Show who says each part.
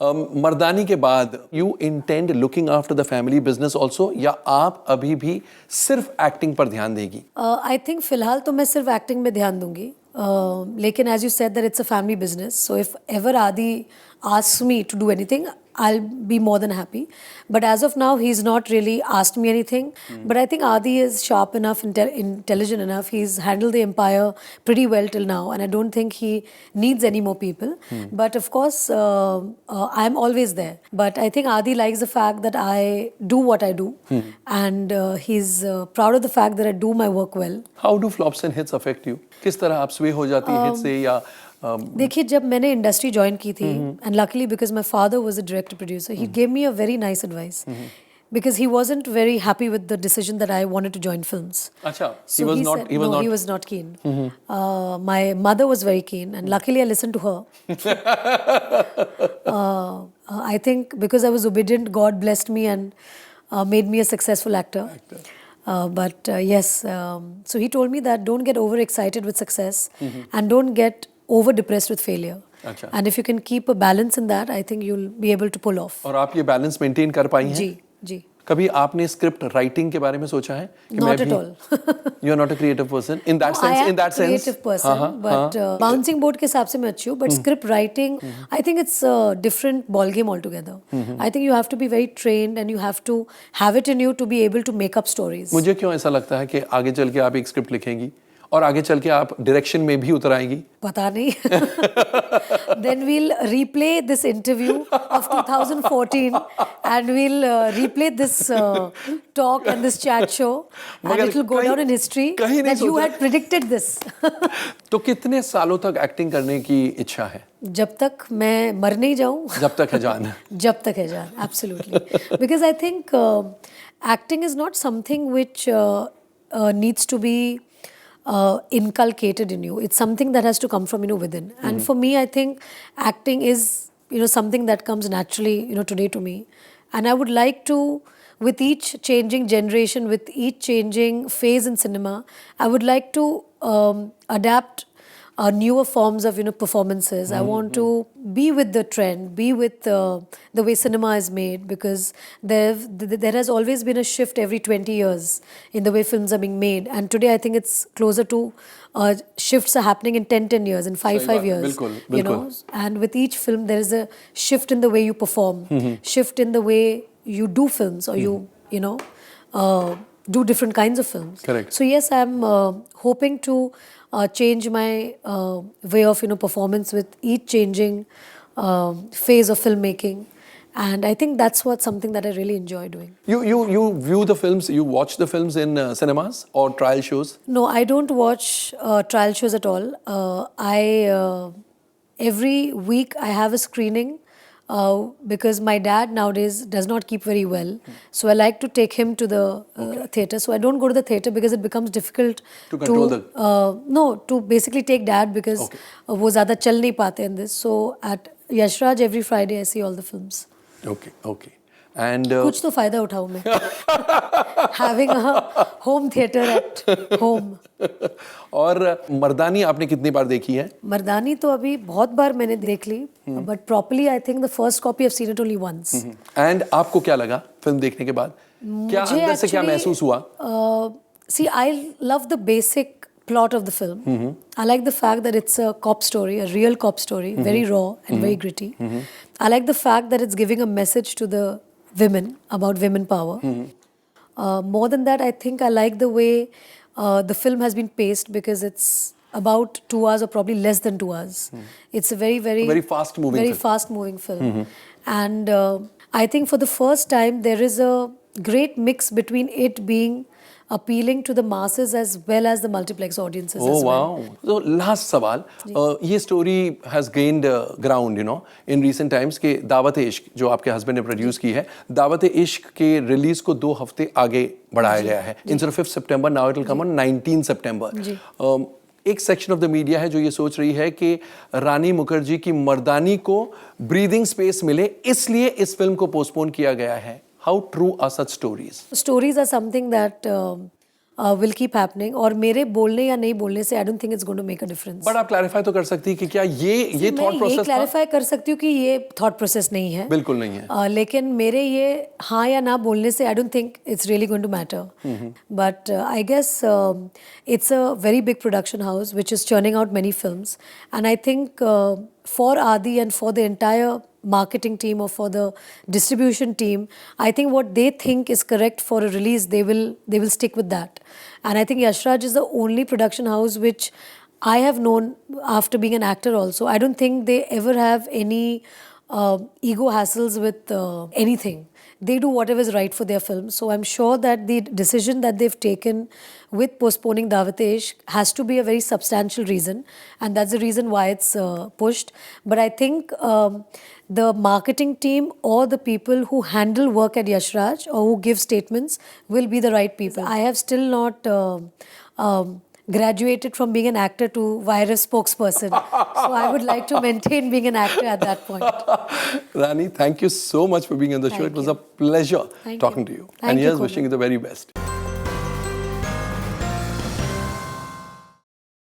Speaker 1: मर्दानी के बाद you intend looking after the family business also, या आप अभी भी सिर्फ एक्टिंग पर ध्यान देगी?
Speaker 2: आई थिंक फिलहाल तो मैं सिर्फ एक्टिंग में ध्यान दूंगी, लेकिन as you said that it's a family business, so if ever Adi asks me to do anything, I'll be more than happy. But as of now, he's not really asked me anything. But I think Adi is sharp enough, intelligent enough. He's handled the empire pretty well till now, and I don't think he needs any more people. But of course, I'm always there. But I think Adi likes the fact that I do what I do, and he's proud of the fact that I do my work well.
Speaker 1: How do flops and hits affect you? किस तरह आप sway हो जाती है hit से, या
Speaker 2: देखिए, जब मैंने इंडस्ट्री ज्वाइन की थी, and luckily because my father was a director producer, he gave me a very nice advice because he wasn't very happy with the decision that I wanted to join films.
Speaker 1: Acha,
Speaker 2: so he was not keen. My mother was very keen, and luckily I listened to her. I think because I was obedient, God blessed me and made me a successful actor. But yes, so he told me that don't get overexcited with success, and don't get over depressed with failure.
Speaker 1: अच्छा.
Speaker 2: And if you can keep a balance in that, I think you'll be able to pull off.
Speaker 1: और आप ये balance maintain कर पाई हैं?
Speaker 2: जी जी।
Speaker 1: कभी आपने script writing के बारे में सोचा है कि
Speaker 2: Not at all.
Speaker 1: You are not a creative person in that sense. In that sense,
Speaker 2: creative person, but bouncing board के हिसाब से मैं अच्छी हूँ, but script writing, I think it's a different ball game altogether. I think you have to be very trained and you have to have it in you to be able to make up stories.
Speaker 1: मुझे क्यों ऐसा लगता है कि आगे चल के आप एक स्क्रिप्ट लिखेंगी और आगे चल के आप डायरेक्शन में भी उतर आएंगी?
Speaker 2: पता नहीं। Then we'll replay this interview of 2014 and we'll replay this talk and this chat show, and it will go down in history that you had predicted this.
Speaker 1: तो कितने सालों तक एक्टिंग करने की इच्छा है?
Speaker 2: जब तक मैं मर नहीं जाऊं।
Speaker 1: जब तक है जान।
Speaker 2: जब तक है जान, absolutely. Because I think acting is not something which needs to be inculcated in you. It's something that has to come from within. And for me, I think acting is something that comes naturally today to me. And I would like to, with each changing generation, with each changing phase in cinema, I would like to adapt newer forms of performances. I want to be with the trend, be with the way cinema is made, because there has always been a shift every 20 years in the way films are being made, and today I think it's closer to shifts are happening in 10 years, in 5 years.
Speaker 1: बिल्कुल.
Speaker 2: And with each film there is a shift in the way you perform, shift in the way you do films, or you do different kinds of films.
Speaker 1: Correct.
Speaker 2: So yes, I'm hoping to change my way of performance with each changing phase of filmmaking, and I think that's something that I really enjoy doing.
Speaker 1: You view the films, you watch the films in cinemas or trial shows?
Speaker 2: No, I don't watch trial shows at all. Every week I have a screening. Because my dad nowadays does not keep very well, so I like to take him to the theatre. So I don't go to the theatre because it becomes difficult
Speaker 1: to control
Speaker 2: to basically take dad, because वो ज़्यादा चल नहीं पाते in this. So at Yashraj every Friday I see all the films.
Speaker 1: Okay. And
Speaker 2: कुछ तो फायदा उठाऊँ मैं having a home theatre at home.
Speaker 1: और मर्दानी आपने कितनी बार देखी है?
Speaker 2: मर्दानी तो अभी बहुत बार मैंने देख ली, but properly I think the first copy I've seen it only once.
Speaker 1: And आपको क्या लगा फिल्म देखने के बाद? क्या अंदर से क्या महसूस हुआ?
Speaker 2: See, I love the basic plot of the film. I like the fact that it's a cop story, a real cop story, very raw and very gritty. I like the fact that it's giving a message to the women about women power. More than that, I think I like the way the film has been paced, because it's about 2 hours or probably less than 2 hours. It's a very
Speaker 1: fast moving
Speaker 2: film. And I think for the first time there is a great mix between it being appealing to the masses as well as the multiplex audiences as well.
Speaker 1: Wow. So last सवाल, ये story has gained ground in recent times के दावत इश्क जो आपके husband ने produce की है, दावत इश्क के रिलीज को 2 हफ्ते आगे बढ़ाया गया है. Instead of 5th September, now it will come on 19th September. एक सेक्शन ऑफ द मीडिया है जो ये सोच रही है कि रानी मुखर्जी की मर्दानी को ब्रीदिंग स्पेस मिले, इसलिए इस फिल्म को पोस्टपोन किया गया है. How true are such stories?
Speaker 2: Stories are something that will keep happening. और मेरे बोलने या नहीं बोलने से I don't think it's going to make a difference.
Speaker 1: But आप क्लैरिफाई तो कर सकती कि क्या ये
Speaker 2: मैं
Speaker 1: थॉट
Speaker 2: ये
Speaker 1: प्रोसेस था?
Speaker 2: क्लैरिफाई कर सकती हूँ कि ये थॉट प्रोसेस नहीं है.
Speaker 1: बिल्कुल नहीं है.
Speaker 2: लेकिन मेरे ये हाँ या ना बोलने से I don't think it's really going to matter. But I guess it's a very big production house which is churning out many films, and I think for Adi and for the entire marketing team or for the distribution team, I think what they think is correct for a release, they will stick with that. And I think Yash Raj is the only production house which I have known after being an actor also. I don't think they ever have any ego hassles with anything. They do whatever is right for their film. So I'm sure that the decision that they've taken with postponing Daawat-e-Ishq has to be a very substantial reason, and that's the reason why it's pushed. But I think the marketing team or the people who handle work at Yash Raj or who give statements will be the right people. I have still not graduated from being an actor to virus spokesperson. So I would like to maintain being an actor at that point.
Speaker 1: Rani, thank you so much for being on the show.
Speaker 2: Thank
Speaker 1: It was
Speaker 2: you.
Speaker 1: a pleasure
Speaker 2: Thank
Speaker 1: talking
Speaker 2: you.
Speaker 1: to you.
Speaker 2: Thank
Speaker 1: And
Speaker 2: you,
Speaker 1: yes,
Speaker 2: Kunal.
Speaker 1: wishing you the very best.